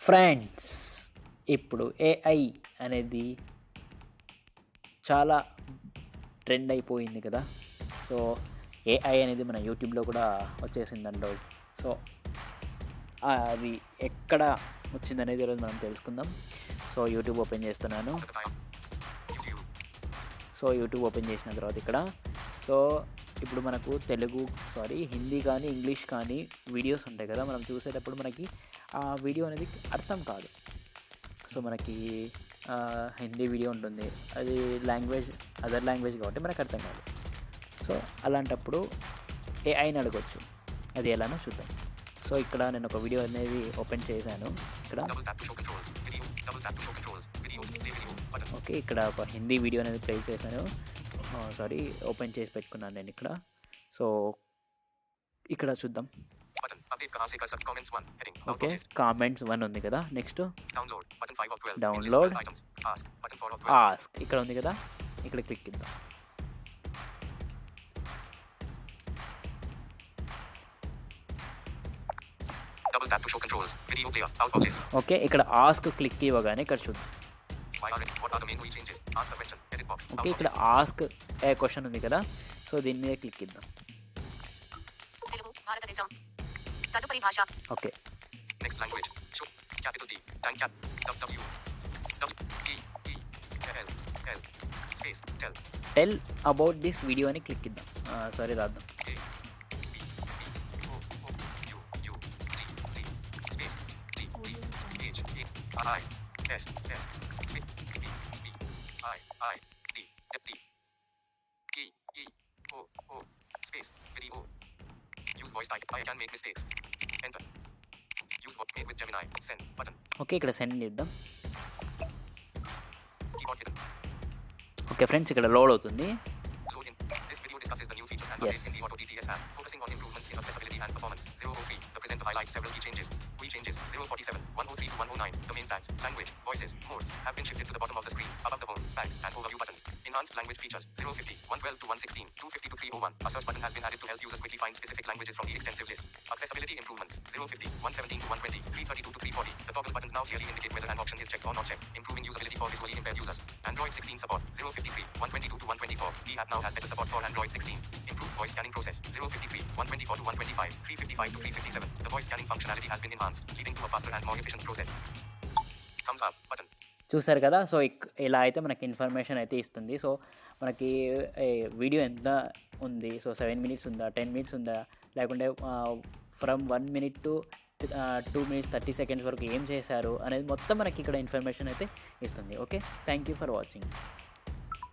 Friends, ఇప్పుడు AI అనేది చాలా ట్రెండ్ అయిపోయింది కదా. సో ఏఐ అనేది మన యూట్యూబ్లో కూడా వచ్చేసిందండి. సో అది ఎక్కడ వచ్చిందనేది ఈరోజు మనం తెలుసుకుందాం. సో యూట్యూబ్ ఓపెన్ చేస్తున్నాను. సో యూట్యూబ్ ఓపెన్ చేసిన తర్వాత ఇక్కడ ఇప్పుడు మనకు హిందీ కానీ ఇంగ్లీష్ కానీ వీడియోస్ ఉంటాయి కదా. మనం చూసేటప్పుడు మనకి ఆ వీడియో అనేది అర్థం కాదు. సో మనకి హిందీ వీడియో ఉంటుంది, అది అదర్ లాంగ్వేజ్ కాబట్టి మనకు అర్థం కాదు. సో అలాంటప్పుడు ఏఐని అడగవచ్చు. అది ఎలానో చూద్దాం. సో ఇక్కడ నేను ఒక వీడియో అనేది ఓపెన్ చేశాను. ఇక్కడ ఓకే, ఇక్కడ ఒక హిందీ వీడియో అనేది ప్లే చేశాను. ఓపెన్ చేసి పెట్టుకున్నాను నేను ఇక్కడ. సో ఇక్కడ చూద్దాం. ఓకే, కామెంట్స్ 1 ఉంది కదా. నెక్స్ట్ డౌన్లోడ్ ఆస్క్ ఇక్కడ ఉంది కదా, ఇక్కడ క్లిక్ ఇద్దాం. ఓకే, ఇక్కడ ఆస్క్ క్లిక్ ఇవ్వగానే ఇక్కడ చూద్దాం. ఓకే, ఇక్కడ ఆస్క్ ఏ క్వశ్చన్ ఉంది కదా. సో దీని మీద క్లిక్ ఇద్దాం. Okay, next language capital T cap W tell about this video అని క్లిక్ ఇద్దాం. రాద్దాం. ఓకే, ఇక్కడ సెండ్ చేద్దాం. ఓకే ఫ్రెండ్స్, ఇక్కడ లోడ్ అవుతుంది. Highlight several key changes. Key changes 047, 103 to 109. The main tags, language, voices, modes have been shifted to the bottom of the screen, above the home, back, and overview buttons. Enhanced language features 050, 112 to 116, 250 to 301. A search button has been added to help users quickly find specific languages from the extensive list. Accessibility improvements 050, 117 to 120, 332 to 340. The toggle buttons now clearly indicate whether an option is checked or not checked, improving usability for visually impaired users. Android 16 support 053, 122 to 124. The app now has better support for Android 16. Improved voice scanning process 053, 124 to 125, 355 to 357. The voice scanning functionality has been enhanced, leading to a faster and more efficient process. Thumbs up button. చూసారు కదా. So ఇలా అయితే మనకి information అయితే ఇస్తుంది. So మనకి video ఎంత ఉంది, సో 7 మినిట్స్ ఉందా, 10 మినిట్స్ ఉందా, లేకుంటే from 1 minute to 2 minutes 30 seconds వరకు ఏం చేశారు అనేది మొత్తం మనకి ఇక్కడ ఇన్ఫర్మేషన్ అయితే ఇస్తుంది. Okay, thank you for watching.